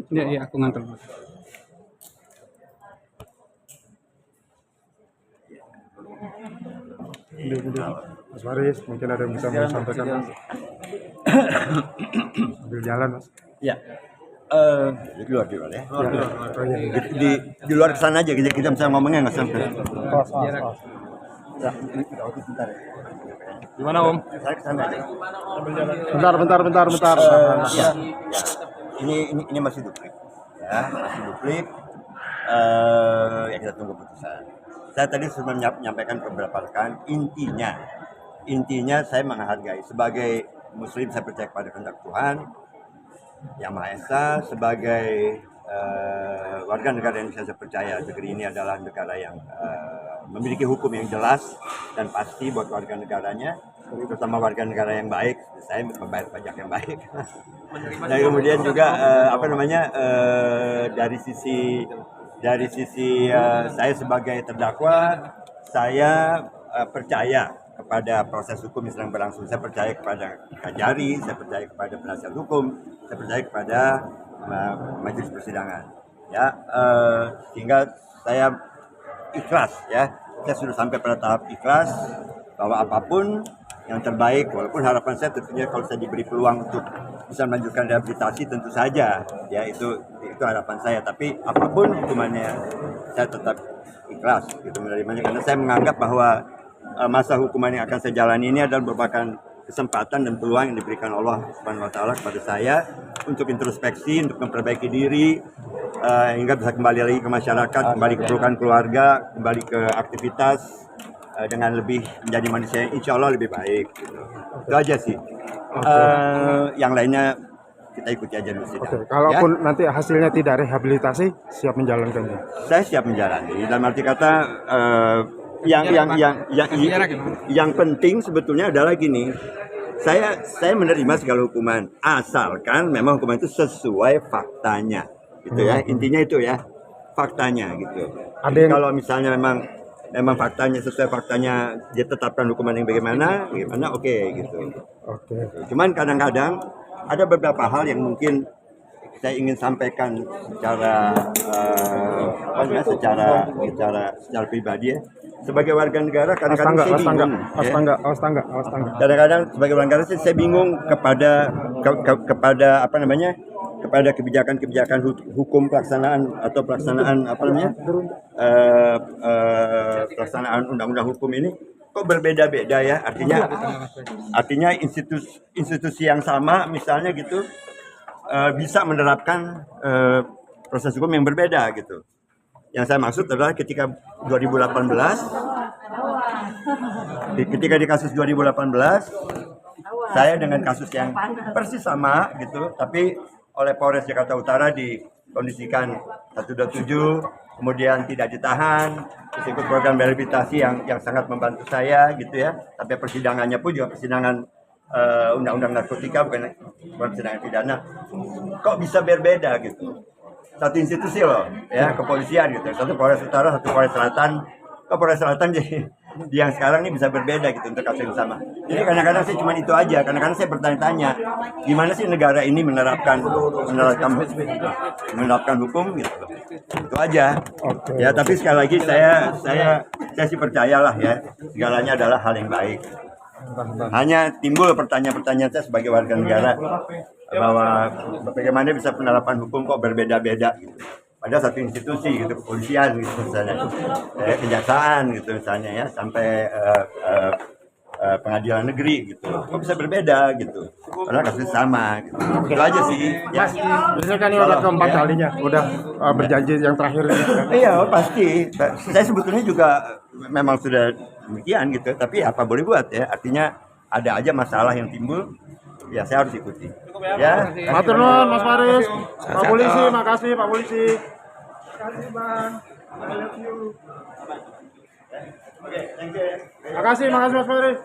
Iya, iya, aku nganter. Mas Faris, mungkin ada yang bisa Mas sampaikan, Mas. Sambil jalan, Mas. Ya, di luar ya. Oh, iya. Di luar kesana aja, kita bisa ngomongnya nggak sampai. Ya. Bentar. Gimana, Om? Saya kesana aja. Bentar. Ya. Ini masih duplik, ya, masih duplik. Ya kita tunggu putusan. Saya tadi sudah menyampaikan beberapa rekan. Intinya saya menghargai sebagai Muslim, saya percaya kepada kehendak Tuhan Yang Maha Esa. Sebagai warga negara Indonesia, saya percaya negeri ini adalah negara yang memiliki hukum yang jelas dan pasti buat warga negaranya, terutama warga negara yang baik. Saya membayar pajak yang baik. Dan kemudian juga dari sisi saya sebagai terdakwa, saya percaya kepada proses hukum yang sedang berlangsung. Saya percaya kepada Kajari, saya percaya kepada penasihat hukum, saya percaya kepada majelis persidangan. Ya, sehingga saya ikhlas, ya. Saya sudah sampai pada tahap ikhlas bahwa apapun yang terbaik, walaupun harapan saya tentunya kalau saya diberi peluang untuk bisa melanjutkan rehabilitasi, tentu saja, ya, itu harapan saya. Tapi apapun hukumannya, saya tetap ikhlas gitu menerimanya, karena saya menganggap bahwa masa hukuman yang akan saya jalani ini adalah merupakan kesempatan dan peluang yang diberikan Allah Subhanahu wa Ta'ala kepada saya untuk introspeksi, untuk memperbaiki diri, hingga bisa kembali lagi ke masyarakat, kembali ke pelukan keluarga, kembali ke aktivitas dengan lebih menjadi manusia yang insya Allah lebih baik. Gitu. Itu aja sih. Yang lainnya kita ikuti aja dulu sih. Kalaupun nanti hasilnya tidak rehabilitasi, siap menjalankannya. Saya siap menjalani. Dalam arti kata yang penting sebetulnya adalah gini. Saya menerima segala hukuman asalkan memang hukuman itu sesuai faktanya, gitu ya. Intinya itu ya, faktanya gitu. Jadi kalau misalnya memang faktanya sesuai faktanya, dia tetapkan hukuman yang bagaimana, oke gitu. Cuman kadang-kadang ada beberapa hal yang mungkin saya ingin sampaikan secara pribadi, ya. Sebagai warga negara kadang-kadang saya bingung. Kadang-kadang sebagai warga negara saya bingung kepada kebijakan-kebijakan hukum pelaksanaan pelaksanaan undang-undang hukum ini kok berbeda-beda, ya. Artinya institusi yang sama misalnya gitu bisa menerapkan proses hukum yang berbeda gitu. Yang saya maksud adalah ketika 2018, ketika di kasus 2018, saya dengan kasus yang persis sama gitu, tapi oleh Polres Jakarta Utara dikondisikan 127, kemudian tidak ditahan, terus ikut program rehabilitasi yang sangat membantu saya gitu ya. Tapi persidangannya pun juga persidangan undang-undang narkotika, bukan persidangan pidana. Kok bisa berbeda gitu? Satu institusi loh, ya, kepolisian gitu. Satu Polres Utara, satu Polres Selatan. Kok Polres Selatan jadi yang sekarang ini bisa berbeda gitu untuk kasus yang sama. Jadi kadang-kadang saya cuma itu aja. Kadang-kadang saya bertanya-tanya, gimana sih negara ini menerapkan hukum gitu. Itu aja. Ya, tapi sekali lagi saya sih percayalah, ya, segalanya adalah hal yang baik. Hanya timbul pertanyaan-pertanyaan saya sebagai warga negara bahwa bagaimana bisa penerapan hukum kok berbeda-beda gitu. Pada satu institusi gitu, kepolisian gitu misalnya, kejaksaan gitu misalnya, ya, sampai pengadilan negeri gitu, kok bisa berbeda gitu, padahal kasusnya sama gitu. Itu aja sih, ya. Ini kan ini udah keempat kalinya, udah berjanji yang terakhir. Iya, pasti. Saya sebetulnya juga memang sudah demikian gitu, tapi apa boleh buat, ya. Artinya ada aja masalah yang timbul, ya saya harus ikuti. Ya. Matur nuwun Mas Faris. Pak Polisi, makasih Pak Polisi. Makasih Bang. I love you. Oke, thank you. Makasih Mas Faris.